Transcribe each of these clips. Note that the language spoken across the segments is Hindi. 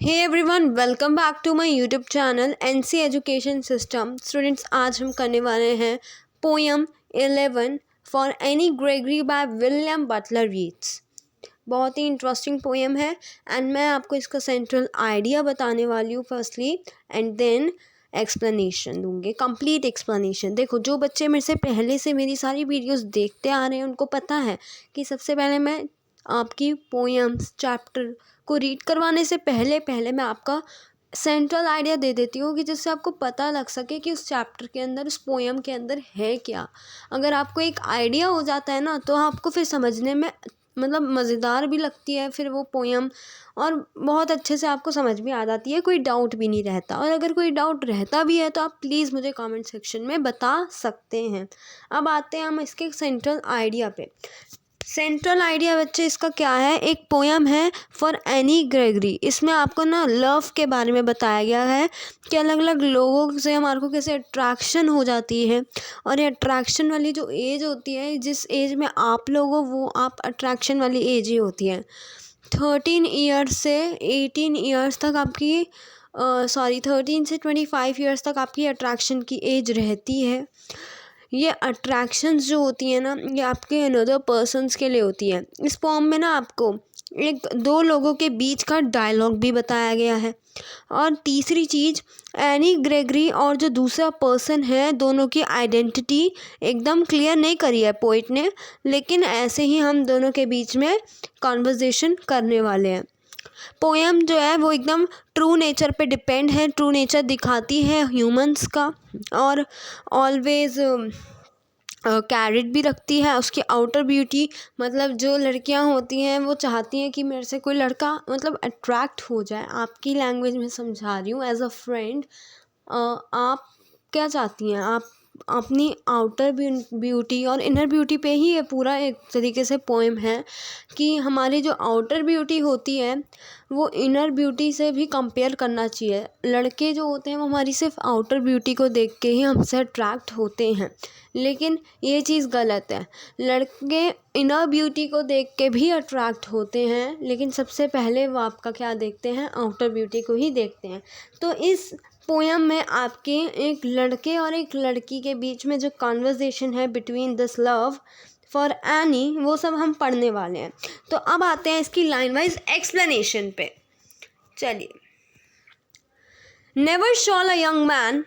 Hey everyone, welcome back to my YouTube channel NC education system. Students, आज हम करने वाले हैं poem 11 for Anne Gregory by William Butler Yeats. बहुत ही इंटरेस्टिंग पोयम है एंड मैं आपको इसका सेंट्रल आइडिया बताने वाली हूँ फर्स्टली, एंड देन एक्सप्लेनेशन दूंगी, कंप्लीट एक्सप्लेनेशन। देखो, जो बच्चे मेरे से पहले से मेरी सारी वीडियोस देखते आ रहे हैं उनको पता है कि सबसे पहले मैं आपकी पोएम्स चैप्टर को रीड करवाने से पहले पहले मैं आपका सेंट्रल आइडिया दे देती हूँ कि जिससे आपको पता लग सके कि उस चैप्टर के अंदर, उस पोएम के अंदर है क्या। अगर आपको एक आइडिया हो जाता है ना, तो आपको फिर समझने में मतलब मज़ेदार भी लगती है फिर वो पोएम, और बहुत अच्छे से आपको समझ भी आ जाती है, कोई डाउट भी नहीं रहता। और अगर कोई डाउट रहता भी है तो आप प्लीज़ मुझे कमेंट सेक्शन में बता सकते हैं। अब आते हैं हम इसके सेंट्रल आइडिया पे। सेंट्रल आइडिया बच्चे इसका क्या है, एक पोयम है फॉर एनी ग्रेगरी। इसमें आपको ना लव के बारे में बताया गया है कि अलग अलग लोगों से हमारे को कैसे अट्रैक्शन हो जाती है, और ये अट्रैक्शन वाली जो एज होती है, जिस एज में आप लोग हो वो आप अट्रैक्शन वाली एज ही होती है। 13 ईयर्स से 18 ईयर्स तक आपकी 13 से 25 ईयर्स तक आपकी अट्रैक्शन की एज रहती है। ये अट्रैक्शंस जो होती है ना, ये आपके अनदर पर्सन्स के लिए होती है। इस पोम में ना आपको एक दो लोगों के बीच का डायलॉग भी बताया गया है। और तीसरी चीज़, एनी ग्रेगरी और जो दूसरा पर्सन है, दोनों की आइडेंटिटी एकदम क्लियर नहीं करी है पोइट ने, लेकिन ऐसे ही हम दोनों के बीच में कॉन्वर्जेसन करने वाले हैं। पोएम जो है वो एकदम ट्रू नेचर पे डिपेंड है, ट्रू नेचर दिखाती है ह्यूमंस का, और ऑलवेज कैरेट भी रखती है उसकी आउटर ब्यूटी। मतलब जो लड़कियां होती हैं वो चाहती हैं कि मेरे से कोई लड़का मतलब अट्रैक्ट हो जाए। आपकी लैंग्वेज में समझा रही हूँ एज अ फ्रेंड। आप क्या चाहती हैं, आप अपनी आउटर ब्यूटी और इनर ब्यूटी पे ही ये पूरा एक तरीके से पोएम है कि हमारी जो आउटर ब्यूटी होती है वो इनर ब्यूटी से भी कंपेयर करना चाहिए। लड़के जो होते हैं वो हमारी सिर्फ आउटर ब्यूटी को देख के ही हमसे अट्रैक्ट होते हैं, लेकिन ये चीज़ गलत है। लड़के इनर ब्यूटी को देख के भी अट्रैक्ट होते हैं, लेकिन सबसे पहले वो आपका क्या देखते हैं, आउटर ब्यूटी को ही देखते हैं। तो इस पोयम में आपके एक लड़के और एक लड़की के बीच में जो कॉन्वर्जेसन है between this love for any, वो सब हम पढ़ने वाले हैं। तो अब आते हैं इसकी लाइन वाइज एक्सप्लेनेशन पे। चलिए। Never shawl a young man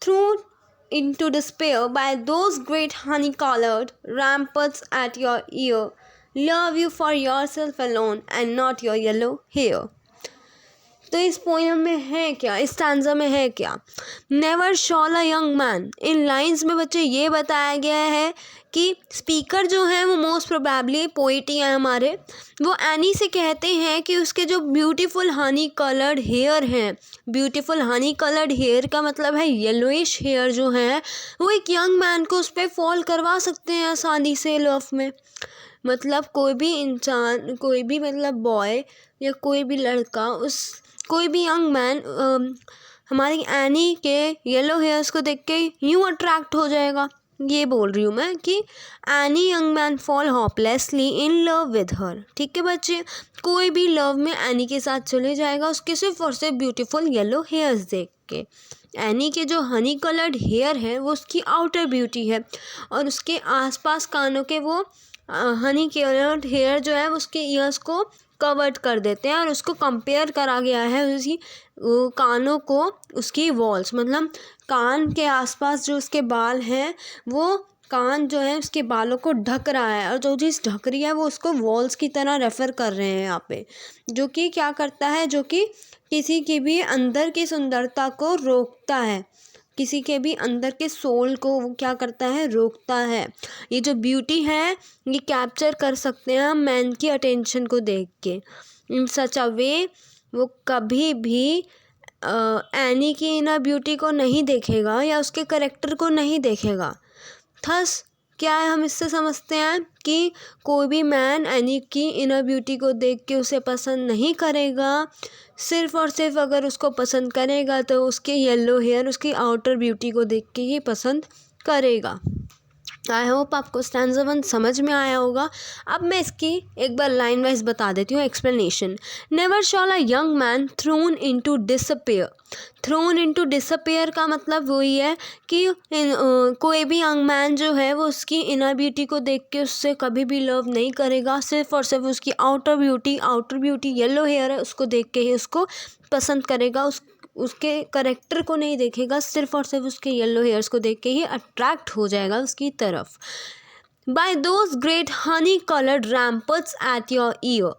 through into despair by those great honey-colored ramparts at your ear, love you for yourself alone and not your yellow hair। तो इस पोएम में है क्या, इस स्टैंजा में है क्या, never shawl a young man. In lines में बच्चे ये बताया गया है कि स्पीकर जो है वो मोस्ट प्रोबेबली पोइट ही है हमारे, वो एनी से कहते हैं कि उसके जो ब्यूटीफुल हनी कलर्ड हेयर हैं, ब्यूटीफुल हनी कलर्ड हेयर का मतलब है येलोइश हेयर जो है, वो एक यंग मैन को उस पर फॉल करवा सकते हैं आसानी से लव में। मतलब कोई भी इंसान, कोई भी मतलब बॉय या कोई भी लड़का, उस कोई भी यंग मैन हमारी एनी के येलो हेयर्स को देख के यूँ अट्रैक्ट हो जाएगा। ये बोल रही हूँ मैं कि any young man fall hopelessly in love with her. ठीक है बच्चे, कोई भी लव में एनी के साथ चले जाएगा उसके सिर्फ और सिर्फ ब्यूटीफुल येलो हेयर्स देख के। एनी के जो हनी कलर्ड हेयर है वो उसकी आउटर ब्यूटी है, और उसके आसपास कानों के वो हनी कलर्ड हेयर जो है उसके ईयर्स को कवर्ड कर देते हैं, और उसको कंपेयर करा गया है उसी कानों को उसकी वॉल्स, मतलब कान के आसपास जो उसके बाल हैं वो कान जो है उसके बालों को ढक रहा है, और जो चीज़ ढक रही है वो उसको वॉल्स की तरह रेफ़र कर रहे हैं यहाँ पे, जो कि क्या करता है, जो कि किसी की भी अंदर की सुंदरता को रोकता है, किसी के भी अंदर के सोल को वो क्या करता है, रोकता है। ये जो ब्यूटी है ये कैप्चर कर सकते हैं हम मैन की अटेंशन को देख के। इन सच अ वे वो कभी भी एनी की इनर ब्यूटी को नहीं देखेगा या उसके करेक्टर को नहीं देखेगा। थस क्या है, हम इससे समझते हैं कि कोई भी मैन एनी की इनर ब्यूटी को देख के उसे पसंद नहीं करेगा। सिर्फ़ और सिर्फ अगर उसको पसंद करेगा तो उसके येलो हेयर, उसकी आउटर ब्यूटी को देख के ही पसंद करेगा। आई होप आपको स्टैंजा 1 समझ में आया होगा। अब मैं इसकी एक बार लाइन वाइज बता देती हूँ explanation. Never shawl a young man throne into disappear. Throne into disappear का मतलब वही है कि कोई भी यंग मैन जो है वो उसकी इनर ब्यूटी को देख के उससे कभी भी लव नहीं करेगा, सिर्फ और सिर्फ उसकी आउटर ब्यूटी येलो हेयर है उसको देख के ही उसको पसंद करेगा। उसके करेक्टर को नहीं देखेगा, सिर्फ और सिर्फ उसके येलो हेयर्स को देख के ही अट्रैक्ट हो जाएगा उसकी तरफ। By those great honey-colored ramparts at your ear.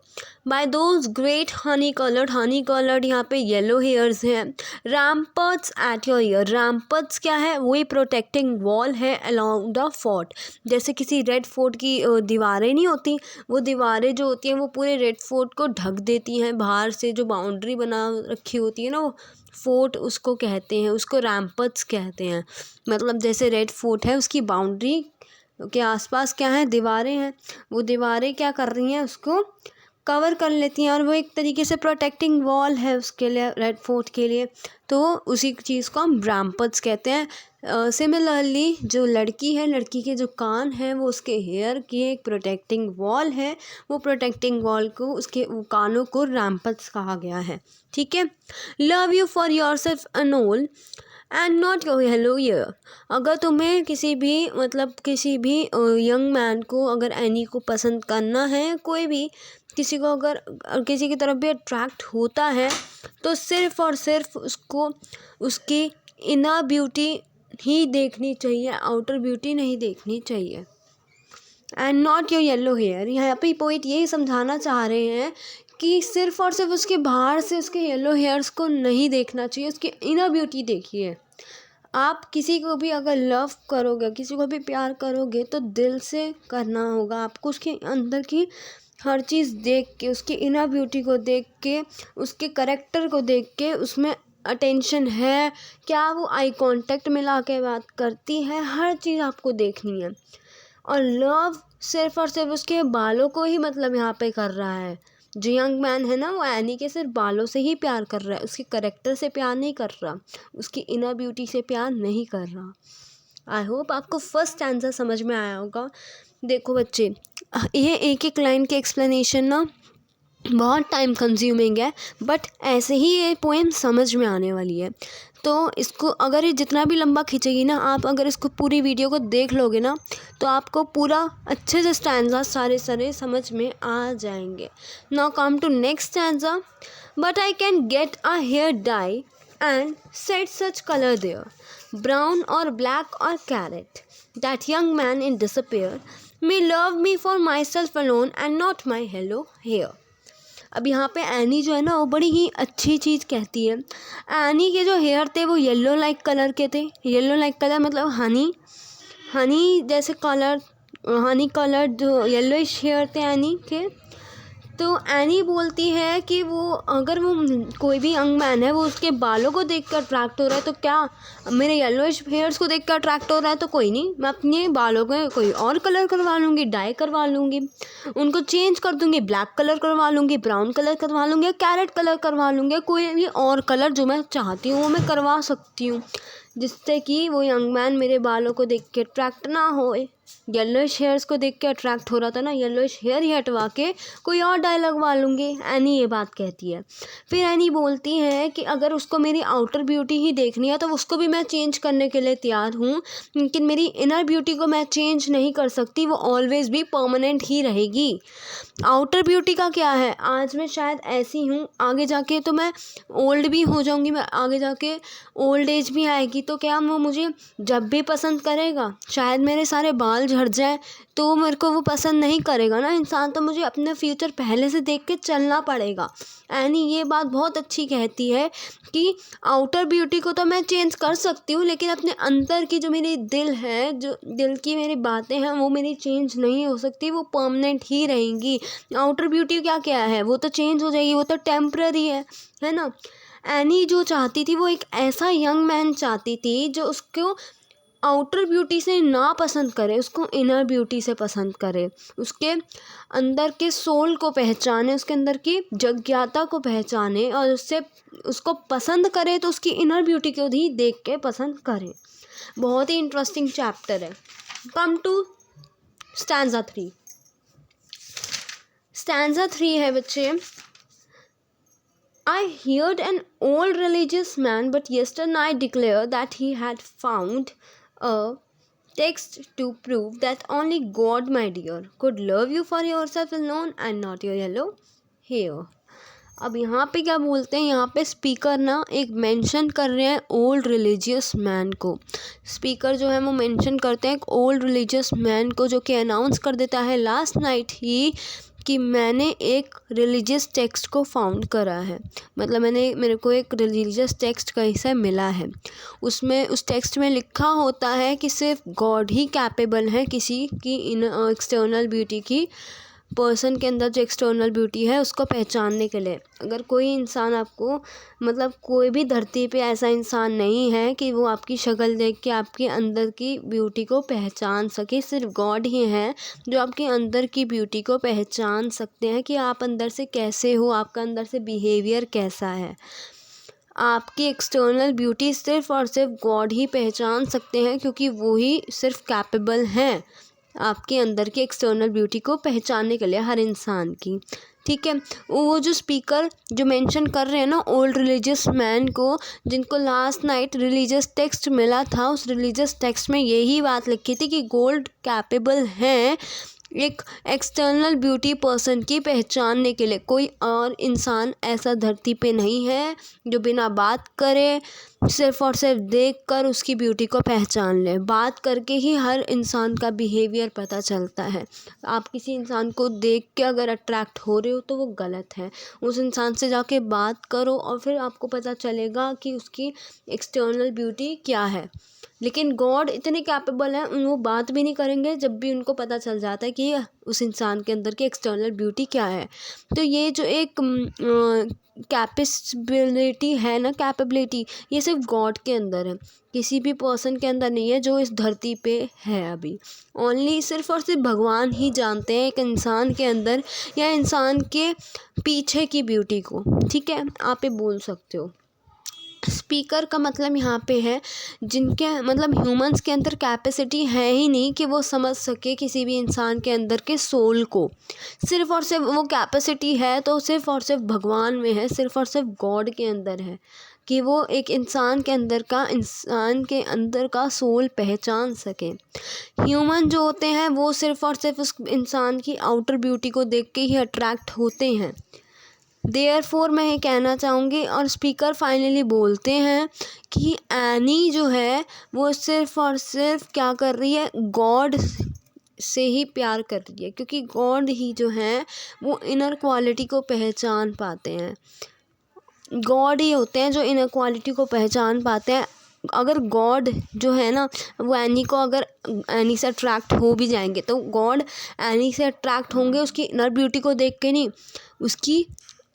By those great honey-colored यहाँ पे येलो हेयर्स हैं। Ramparts at your ear. Ramparts क्या है? वही प्रोटेक्टिंग वॉल है along the fort. जैसे किसी रेड फोर्ट की दीवारें नहीं होती, वो दीवारें जो होती हैं वो पूरे रेड फोर्ट को ढक देती हैं। बाहर से जो बाउंड्री बना रखी होती है ना, वो फोर्ट उसको कहते हैं, उसको रैम्पर्ट्स कहते हैं। मतलब जैसे रेड फोर्ट है उसकी बाउंड्री के आसपास क्या है, दीवारें हैं, वो दीवारें क्या कर रही हैं, उसको कवर कर लेती हैं और वो एक तरीके से प्रोटेक्टिंग वॉल है उसके लिए, रेड फोर्ट के लिए। तो उसी चीज़ को हम रैम्पर्ट्स कहते हैं। सिमिलरली जो लड़की है, लड़की के जो कान हैं वो उसके हेयर की एक प्रोटेक्टिंग वॉल है, वो प्रोटेक्टिंग वॉल को, उसके कानों को रैम्पर्ट्स कहा गया है। ठीक है। Love you for yourself अनोल and not your yellow ear. अगर तुम्हें किसी भी यंग मैन को, अगर एनी को पसंद करना है, कोई भी किसी को अगर किसी की तरफ भी अट्रैक्ट होता है, तो सिर्फ़ और सिर्फ उसको उसकी इनर ब्यूटी ही देखनी चाहिए, आउटर ब्यूटी नहीं देखनी चाहिए। And not your yellow hair, यहाँ पे पोइट यही समझाना चाह रहे हैं कि सिर्फ और सिर्फ उसके बाहर से उसके येलो हेयर्स को नहीं देखना चाहिए, उसकी इनर ब्यूटी देखिए। आप किसी को भी अगर लव करोगे, किसी को भी प्यार करोगे, तो दिल से करना होगा आपको। उसके अंदर की हर चीज़ देख के, उसकी इनर ब्यूटी को देख के, उसके करेक्टर को देख के, उसमें अटेंशन है क्या, वो आई कांटेक्ट मिला के बात करती है, हर चीज़ आपको देखनी है। और लव सिर्फ और सिर्फ उसके बालों को ही मतलब यहाँ पे कर रहा है। जो यंग मैन है ना, वो एनी के सिर्फ बालों से ही प्यार कर रहा है, उसके करेक्टर से प्यार नहीं कर रहा, उसकी इनर ब्यूटी से प्यार नहीं कर रहा। आई होप आपको फर्स्ट आंसर समझ में आया होगा। देखो बच्चे, ये एक एक लाइन के एक्सप्लेनेशन ना बहुत टाइम कंज्यूमिंग है, बट ऐसे ही ये पोएम समझ में आने वाली है। तो इसको अगर ये जितना भी लंबा खींचेगी ना, आप अगर इसको पूरी वीडियो को देख लोगे ना, तो आपको पूरा अच्छे से स्टैंजा सारे समझ में आ जाएंगे। Now come to next stanza. But I can get a hair dye and set such colour there, brown or black or carrot, that young man in despair may love me for myself alone and not my yellow hair. अब यहाँ पे एनी जो है ना, वो बड़ी ही अच्छी चीज़ कहती है। एनी के जो हेयर थे वो येलो लाइक कलर के थे। येलो लाइक कलर मतलब हनी जैसे कलर, हनी कलर जो येलोइश हेयर थे एनी के। तो एनी बोलती है कि वो अगर वो कोई भी यंग मैन है, वो उसके बालों को देख कर अट्रैक्ट हो रहा है, तो क्या मेरे येलोइश हेयर्स को देख कर अट्रैक्ट हो रहा है, तो कोई नहीं, मैं अपने बालों को कोई और कलर करवा लूँगी, डाई करवा लूँगी, उनको चेंज कर दूँगी, ब्लैक कलर करवा लूँगी, ब्राउन कलर करवा लूँगी, कैरेट कलर करवा लूँगी, कोई भी और कलर जो मैं चाहती हूँ वो मैं करवा सकती हूँ, जिससे कि वो यंग मैन मेरे बालों को देख के अट्रैक्ट ना होए। येलोइश हेयर्स को देख के अट्रैक्ट हो रहा था ना, येलोइश हेयर ही हटवा के कोई और डाई लगवा लूँगी। एनी ये बात कहती है। फिर एनी बोलती है कि अगर उसको मेरी आउटर ब्यूटी ही देखनी है तो उसको भी मैं चेंज करने के लिए तैयार हूँ, लेकिन मेरी इनर ब्यूटी को मैं चेंज नहीं कर सकती, वो ऑलवेज़ भी परमानेंट ही रहेगी। आउटर ब्यूटी का क्या है, आज मैं शायद ऐसी हूँ, आगे जाके तो मैं ओल्ड भी हो जाऊँगी, मैं आगे जाके ओल्ड एज भी आएगी, तो क्या वो मुझे जब भी पसंद करेगा? शायद मेरे सारे बाल झड़ जाए तो मेरे को वो पसंद नहीं करेगा ना इंसान, तो मुझे अपना फ्यूचर पहले से देख के चलना पड़ेगा। एनी ये बात बहुत अच्छी कहती है कि आउटर ब्यूटी को तो मैं चेंज कर सकती हूँ, लेकिन अपने अंदर की जो मेरी दिल है, जो दिल की मेरी बातें हैं, वो मेरी चेंज नहीं हो सकती, वो परमानेंट ही रहेंगी। आउटर ब्यूटी क्या है, वो तो चेंज हो जाएगी, वो तो टेम्पररी है ना। एनी जो चाहती थी, वो एक ऐसा यंग मैन चाहती थी जो उसको आउटर ब्यूटी से ना पसंद करे, उसको इनर ब्यूटी से पसंद करे, उसके अंदर के सोल को पहचाने, उसके अंदर की जज्ञाता को पहचाने और उसको पसंद करे, तो उसकी इनर ब्यूटी को ही देख के पसंद करे। बहुत ही इंटरेस्टिंग चैप्टर है। Come to stanza 3। स्टैंजा 3 है बच्चे, I heard an old religious man, but yesterday night declared that he had found a text to prove that only God, my dear, could love you for yourself alone and not your yellow hair. अब यहाँ पे क्या बोलते हैं, यहाँ पे स्पीकर ना एक मेंशन कर रहे हैं ओल्ड रिलीजियस मैन को। स्पीकर जो है वो मेंशन करते हैं एक ओल्ड रिलीजियस मैन को, जो कि अनाउंस कर देता है लास्ट नाइट ही कि मैंने एक रिलीजियस टेक्स्ट को फाउंड करा है, मतलब मेरे को एक रिलीजियस टेक्स्ट कहीं से मिला है। उसमें उस टेक्स्ट में लिखा होता है कि सिर्फ गॉड ही कैपेबल है किसी की एक्सटर्नल ब्यूटी की, पर्सन के अंदर जो एक्सटर्नल ब्यूटी है उसको पहचानने के लिए। अगर कोई इंसान आपको, मतलब कोई भी धरती पे ऐसा इंसान नहीं है कि वो आपकी शक्ल देख के आपके अंदर की ब्यूटी को पहचान सके, सिर्फ गॉड ही है जो आपके अंदर की ब्यूटी को पहचान सकते हैं कि आप अंदर से कैसे हो, आपका अंदर से बिहेवियर कैसा है। आपकी एक्सटर्नल ब्यूटी सिर्फ और सिर्फ गॉड ही पहचान सकते हैं, क्योंकि वो ही सिर्फ कैपेबल हैं आपके अंदर की एक्सटर्नल ब्यूटी को पहचानने के लिए, हर इंसान की। ठीक है, वो जो स्पीकर जो मेंशन कर रहे हैं ना ओल्ड रिलीजियस मैन को, जिनको लास्ट नाइट रिलीजियस टेक्स्ट मिला था, उस रिलीजियस टेक्स्ट में यही बात लिखी थी कि गॉड कैपेबल हैं एक एक्सटर्नल ब्यूटी पर्सन की पहचानने के लिए। कोई और इंसान ऐसा धरती पे नहीं है जो बिना बात करे, सिर्फ और सिर्फ देख कर उसकी ब्यूटी को पहचान ले। बात करके ही हर इंसान का बिहेवियर पता चलता है। आप किसी इंसान को देख के अगर अट्रैक्ट हो रहे हो तो वो गलत है। उस इंसान से जाके बात करो और फिर आपको पता चलेगा कि उसकी एक्सटर्नल ब्यूटी क्या है। लेकिन गॉड इतने कैपेबल हैं, वो बात भी नहीं करेंगे जब भी उनको पता चल जाता है कि उस इंसान के अंदर की एक्सटर्नल ब्यूटी क्या है। तो ये जो एक कैपेबिलिटी है ना, कैपेबिलिटी, ये सिर्फ गॉड के अंदर है, किसी भी पर्सन के अंदर नहीं है जो इस धरती पे है अभी। ओनली सिर्फ और सिर्फ भगवान ही जानते हैं एक इंसान के अंदर या इंसान के पीछे की ब्यूटी को। ठीक है, आप ये बोल सकते हो। स्पीकर का मतलब यहाँ पे है जिनके, मतलब ह्यूमंस के अंदर कैपेसिटी है ही नहीं कि वो समझ सके किसी भी इंसान के अंदर के सोल को। सिर्फ और सिर्फ वो कैपेसिटी है तो सिर्फ और सिर्फ भगवान में है, सिर्फ और सिर्फ गॉड के अंदर है कि वो एक इंसान के अंदर का सोल पहचान सके। ह्यूमन जो होते हैं वो सिर्फ और सिर्फ उस इंसान की आउटर ब्यूटी को देख के ही अट्रैक्ट होते हैं। देयरफॉर मैं ये कहना चाहूँगी, और स्पीकर फाइनली बोलते हैं कि एनी जो है वो सिर्फ और सिर्फ क्या कर रही है, गॉड से ही प्यार कर रही है, क्योंकि गॉड ही जो है वो इनर क्वालिटी को पहचान पाते हैं। गॉड ही होते हैं जो इनर क्वालिटी को पहचान पाते हैं। अगर गॉड जो है ना वो एनी को, अगर एनी से अट्रैक्ट हो भी जाएंगे तो गॉड एनी से अट्रैक्ट होंगे उसकी इनर ब्यूटी को देख के नहीं, उसकी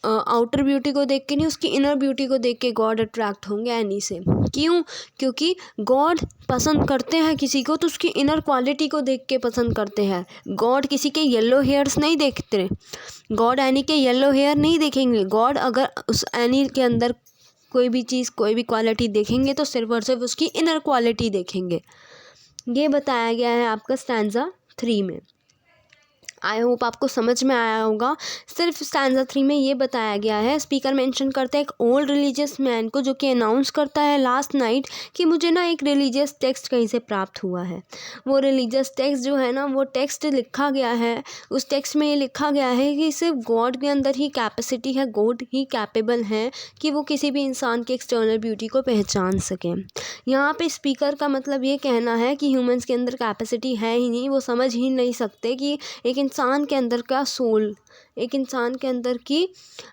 आउटर ब्यूटी को देख के नहीं, उसकी इनर ब्यूटी को देख के गॉड अट्रैक्ट होंगे एनी से। क्यों? क्योंकि गॉड पसंद करते हैं किसी को तो उसकी इनर क्वालिटी को देख के पसंद करते हैं। गॉड किसी के येलो हेयर्स नहीं देखते, गॉड एनी के येलो हेयर नहीं देखेंगे। गॉड अगर उस एनी के अंदर कोई भी चीज़, कोई भी क्वालिटी देखेंगे तो सिर्फ और सिर्फ उसकी इनर क्वालिटी देखेंगे। ये बताया गया है आपका स्टैंजा 3 में। आई होप आपको समझ में आया होगा। सिर्फ स्टैंजा 3 में ये बताया गया है, स्पीकर मेंशन करता है एक ओल्ड रिलीजियस मैन को, जो कि अनाउंस करता है लास्ट नाइट कि मुझे ना एक रिलीजियस टेक्स्ट कहीं से प्राप्त हुआ है। वो रिलीजियस टेक्स्ट जो है ना, वो टेक्स्ट लिखा गया है, उस टेक्स्ट में ये लिखा गया है कि सिर्फ गॉड के अंदर ही कैपेसिटी है, गॉड ही कैपेबल हैं कि वो किसी भी इंसान की एक्सटर्नल ब्यूटी को पहचान सकें। यहाँ पे स्पीकर का मतलब ये कहना है कि ह्यूमंस के अंदर कैपेसिटी है ही नहीं, वो समझ ही नहीं सकते कि एक इंसान के अंदर का सोल, एक इंसान के अंदर की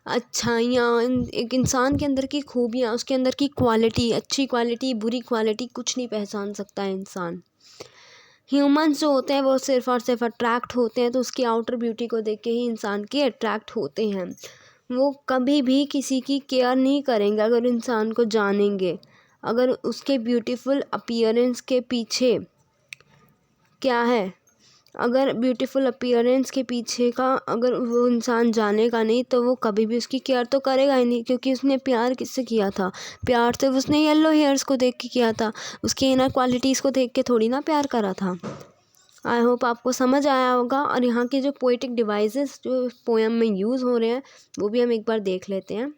अच्छाइयाँ, एक इंसान के अंदर की खूबियाँ, उसके अंदर की क्वालिटी, अच्छी क्वालिटी, बुरी क्वालिटी कुछ नहीं पहचान सकता है इंसान। ह्यूमंस जो होते हैं वो सिर्फ और सिर्फ अट्रैक्ट होते हैं तो उसकी आउटर ब्यूटी को देख के ही इंसान के अट्रैक्ट होते हैं। वो कभी भी किसी की केयर नहीं करेंगे अगर इंसान को जानेंगे, अगर उसके ब्यूटीफुल अपीयरेंस के पीछे क्या है, अगर ब्यूटीफुल अपीयरेंस के पीछे का अगर वो इंसान जानेगा नहीं तो वो कभी भी उसकी केयर तो करेगा ही नहीं, क्योंकि उसने प्यार किससे किया था? प्यार तो उसने येलो हेयर्स को देख के किया था, उसकी इनर क्वालिटीज़ को देख के थोड़ी ना प्यार करा था। आई होप आपको समझ आया होगा। और यहाँ के जो पोइटिक डिवाइसेस जो पोएम में यूज़ हो रहे हैं वो भी हम एक बार देख लेते हैं।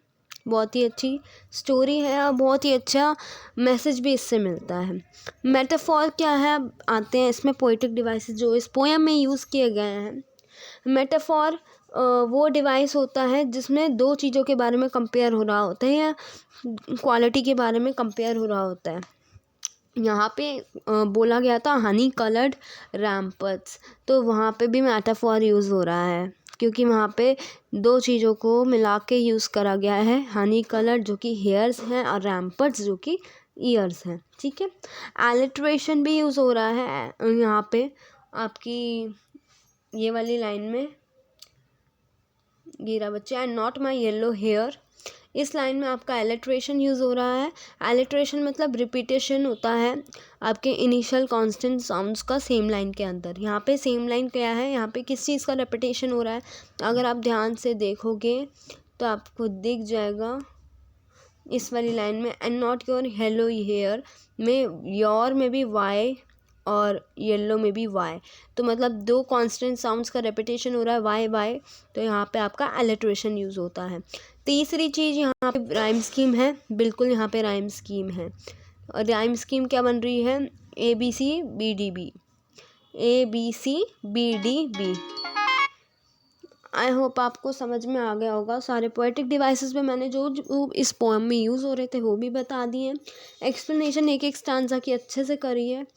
बहुत ही अच्छी स्टोरी है और बहुत ही अच्छा मैसेज भी इससे मिलता है। मेटाफॉर क्या है, आते हैं इसमें पोइटिक डिवाइसेस जो इस पोएम में यूज़ किए गए हैं। मेटाफॉर वो डिवाइस होता है जिसमें दो चीज़ों के बारे में कंपेयर हो रहा होता है या क्वालिटी के बारे में कंपेयर हो रहा होता है। यहाँ पे बोला गया था हनी कलर्ड रैम्पर्ट्स, तो वहाँ पे भी मेटाफॉर यूज़ हो रहा है क्योंकि वहाँ पे दो चीज़ों को मिला के यूज़ करा गया है। हनी कलर्ड जो कि हेयर्स हैं और रैम्पर्ट्स जो कि ईयर्स हैं। ठीक है, एलिट्रेशन भी यूज़ हो रहा है यहाँ पे आपकी ये वाली लाइन में, गिरा बच्चा and not my yellow hair. इस लाइन में आपका एलिट्रेशन यूज़ हो रहा है। एलिट्रेशन मतलब रिपीटेशन होता है आपके इनिशियल कांस्टेंट साउंड्स का सेम लाइन के अंदर। यहाँ पे सेम लाइन क्या है, यहाँ पे किस चीज़ का रिपीटेशन हो रहा है, अगर आप ध्यान से देखोगे तो आपको दिख जाएगा इस वाली लाइन में, and not your yellow hair में योर में भी वाई और येलो में भी वाई, तो मतलब दो कांस्टेंट साउंड्स का रेपिटेशन हो रहा है वाई वाई, तो यहाँ पे आपका एलिट्रेशन यूज़ होता है। तीसरी चीज़ यहाँ पे राइम स्कीम है, बिल्कुल यहाँ पे राइम स्कीम है। और राइम स्कीम क्या बन रही है, ABCBDB, ABCBDB। आई होप आपको समझ में आ गया होगा। सारे पोएटिक डिवाइसेस में मैंने जो इस पोएम में यूज़ हो रहे थे वो भी बता दिए। एक्सप्लेनेशन एक एक स्टांजा की अच्छे से करी है।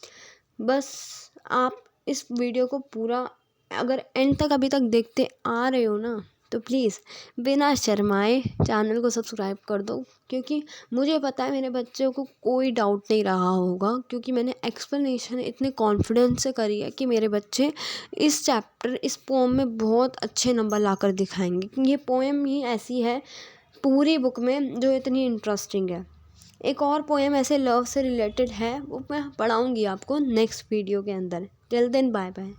बस आप इस वीडियो को पूरा अगर एंड तक अभी तक देखते आ रहे हो ना, तो प्लीज़ बिना शर्माए चैनल को सब्सक्राइब कर दो, क्योंकि मुझे पता है मेरे बच्चों को कोई डाउट नहीं रहा होगा, क्योंकि मैंने एक्सप्लेनेशन इतने कॉन्फिडेंस से करी है कि मेरे बच्चे इस चैप्टर इस पोएम में बहुत अच्छे नंबर लाकर दिखाएंगे। ये पोएम ही ऐसी है पूरी बुक में जो इतनी इंटरेस्टिंग है। एक और पोएम ऐसे लव से रिलेटेड है, वो मैं पढ़ाऊँगी आपको नेक्स्ट वीडियो के अंदर। Till then bye bye.